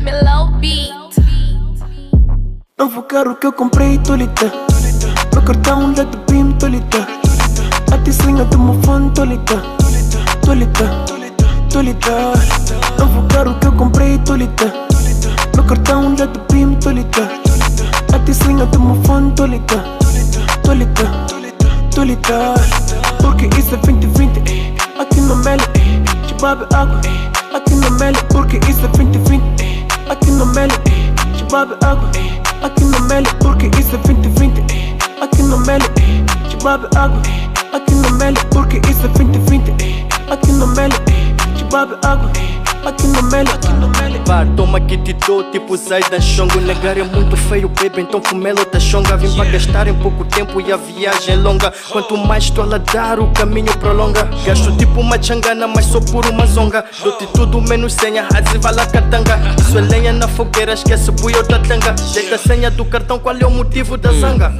Mellow Beat. Novo carro que eu comprei, tolita. Meu cartão lá do BIM, tolita. A ticinha do meu fone, tolita. Tolita, tolita. Novo carro que eu comprei, tolita. Meu cartão lá do BIM, tolita. A ticinha do meu fone, tolita. Tolita, tolita. Porque isso é 2020, aqui no Meli. Te bebe água, aqui no Meli. Porque isso é 2020, aqui no Meli. Te bebe água, aqui no Meli. Porque isso é 2020, aqui no Meli. Te bebe água, aqui no Meli. Porque isso é 2020, aqui no Meli. Te bebe água, aqui no Meli. Par, toma que te dou, tipo Zay da Xongo. Negar é muito feio, baby, então fumelo da Xonga. Vim pra gastar em pouco tempo e a viagem é longa. Quanto mais estou a dar, o caminho prolonga. Gasto tipo uma changana, mas só por uma zonga. Dou-te tudo menos senha, azivala catanga. Isso é lenha na fogueira, esquece buio da tanga. Deita a senha do cartão, qual é o motivo da zanga?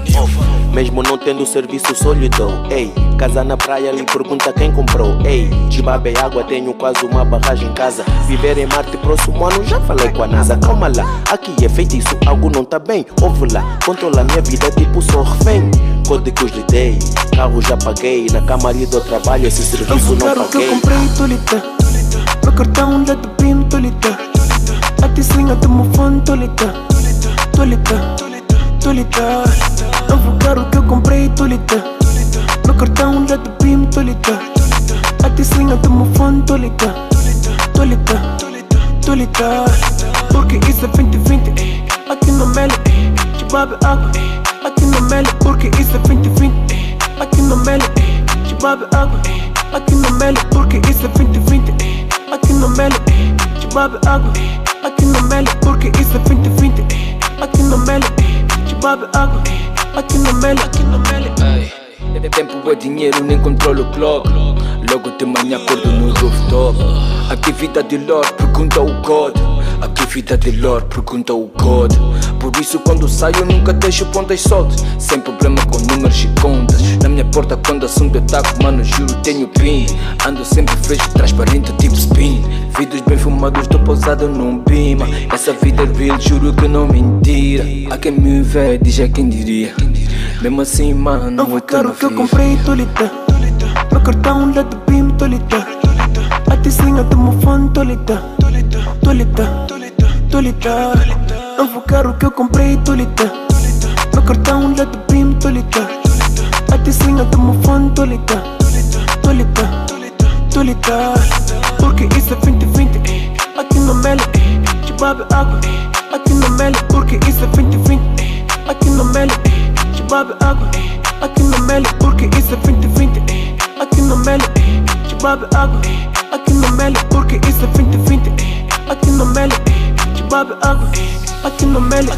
Mesmo não tendo serviço sólido, ei. Casa na praia, lhe pergunta quem comprou, ei. De bebe água, tenho quase uma barragem em casa. Viver em Marte próximo ano, já falei com a NASA. Calma lá, aqui é feitiço, algo não tá bem. Ouve lá, controla minha vida, tipo sou refém. Códigos lhe dei, carro já paguei. Na camaria do trabalho, esse serviço não paguei. Que eu paguei. comprei, tolita. Meu cartão lá do BIM, tolita. A ticinha do meu fone, tolita. Tolita, tolita. Novo carro que eu comprei, tolita. Meu cartão lá do BIM, tolita. A ticinha do meu fone, tolita. Tolita, tolita. Porque isso é 2020, aqui no Meli. Te bebe água, aqui no Meli. Porque isso é 2020, aqui no Meli. Te bebe água, aqui no Meli. Porque isso é 2020, aqui no Meli. Te bebe água, aqui no Meli. Porque isso é 2020, aqui no Meli. Te bebe água, aqui no Meli. Tempo é dinheiro, nem controlo o clock. Logo de manhã acordo no rooftop. Aqui vida de Lord, pergunta o God. Aqui vida de Lord, pergunta o God. Por isso quando saio nunca deixo pontas soltas. Sem problema com números e contas. Na minha porta quando assunto é taco, mano, juro tenho pin. Ando sempre fresco, transparente, tipo spin. Vidros bem fumados, estou pousado num bima. Essa vida é real, juro que não mentira. A quem me vê, diz a quem diria. Mesmo assim, mano, não Novo é carro que eu comprei, tolita. Meu cartão lá do BIM, tolita. A ticinha do meu fone, tolita. Tolita, tolita. Novo carro que eu comprei, tolita. Meu cartão lá do BIM, tolita. A ticinha do meu fone, tolita. Tolita, tolita. Porque isso é 2020, aqui no Meli. Te bebe água, aqui no Meli. Porque isso é 2020, aqui no Meli. Te bebe água, aqui no Meli. Porque isso é 2020, aqui no Meli. Te bebe água, aqui no Meli. Porque isso é 2020, aqui no Meli. Te bebe água, aqui no Meli.